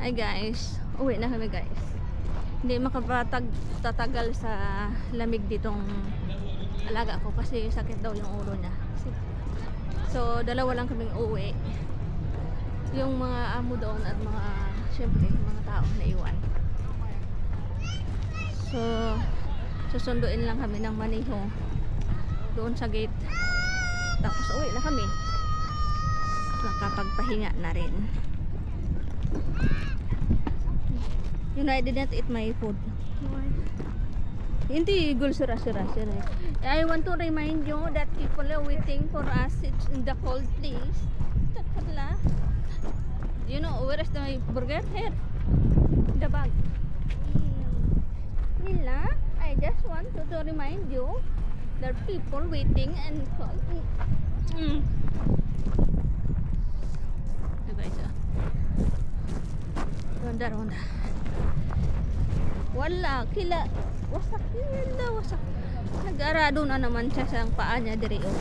Hi guys, uwi na kami guys. Hindi makapatatagal sa lamig ditong alaga ko kasi sakit daw yung ulo niya. So dalawa lang kaming uwi. Yung mga amo doon at mga syempre mga tao na iwan. So susunduin lang kami ng maniho doon sa gate. Tapos uwi na kami. Nakapagpahinga na rin. You know, I did not eat my food. Why? Hindi gul sura-sura. I want to remind you that people are waiting for us. It's in the cold place. Takala. You know, where is the burger? Here. The bag. Nila, I just want to remind you that people waiting and cold. Diba isa? Ronda. Wala, kila wasak nag-arado na naman siya sa paa niya diri o.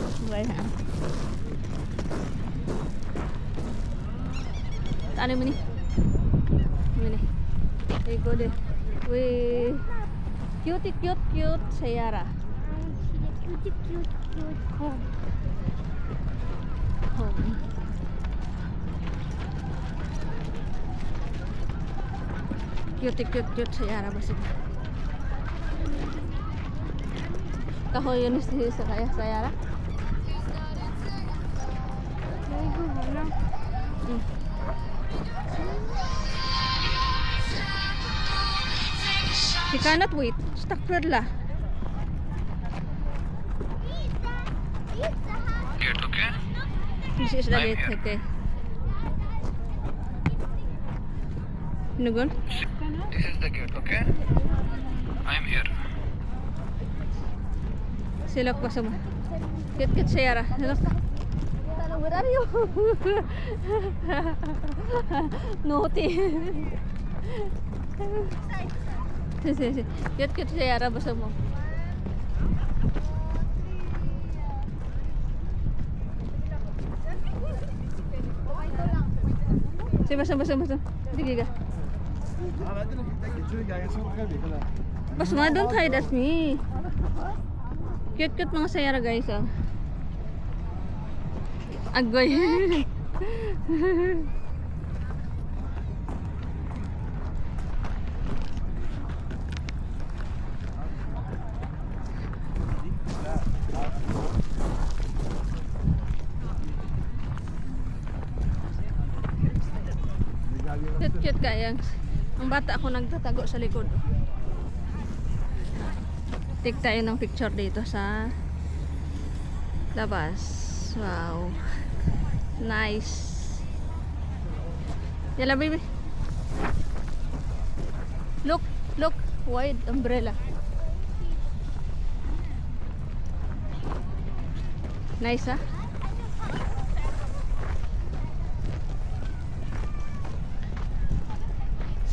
Ano mo ni? We go there. We cute Sayara. Cute. Home. Cute Sayara basta. Kahoy yun sa kaya Sayara. She cannot wait. Stuck la. Gate, okay? This is the I'm gate. here. Okay. Nugon? This is the gate, okay? I'm here. Silok pa sa mo. Cute Sayara. Silok. Where are you? Naughty. Cute Sayara basta mo. Basta. Sige ka. Bas nga, don't hide at me. Cute mga Sayara guys, oh. Agoy. Cute kaya. Ang bata ako nagtatago sa likod. Take tayo ng picture dito sa labas. Wow. Nice. Yala baby. Look. Wide umbrella. Nice, ah.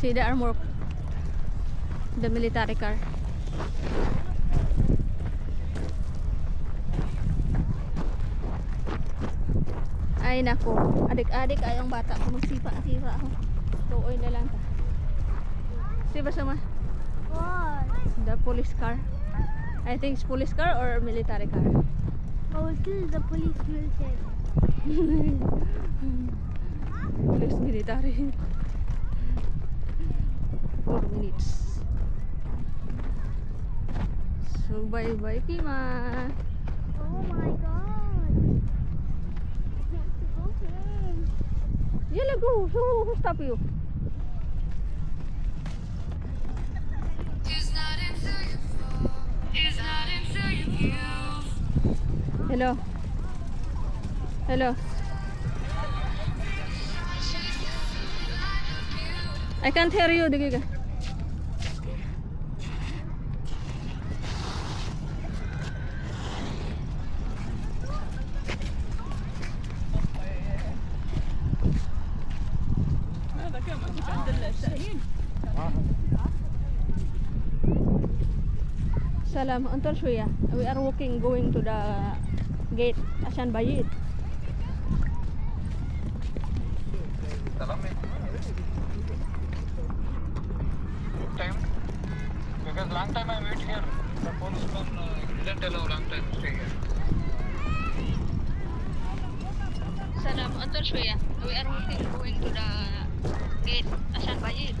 See the armor, the military car. Ay nako, adik-adik ayong bata ko magsipa ako. Tuoy na lang ta. Siba sama? What? The police car. I think it's police car or military car. Oh, this is the police military. Police military. 4 minutes. So bye Kima. Oh my god. I have to go home. Yala go. Who stop you? Hello. I can't hear you. Digi ka. Salam, until Shuya. We are walking going to the gate. Asan bayit? long time I wait here. The policeman didn't allow long time to stay here. Salam, Anton Shweya. We are going to the gate. Asan bayit?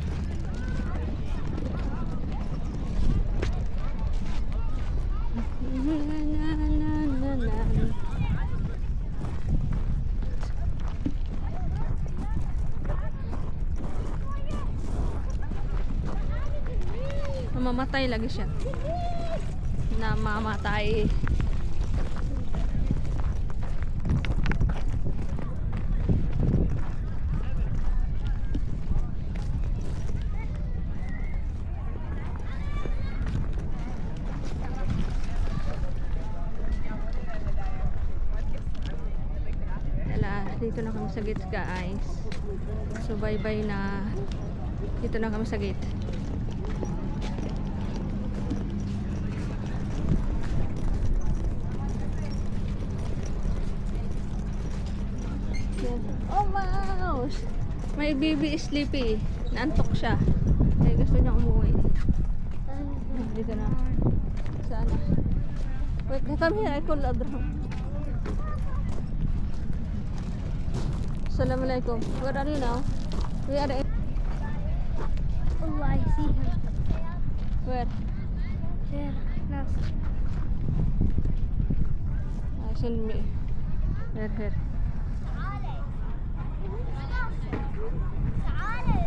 Mamamatay lagi siya. Namamatay. Dito na kami sa gate guys. So bye bye na. Dito na kami sa gate. Yes. Oh mouse! My baby is sleepy. Naantok siya. Kaya gusto niya umuwi. Dito na. Saan? Wait, come here. I call Abraham. Assalamualaikum. Where are you now? We are in. Oh, I see him. Where? There. No. Send me. Here. تعالي.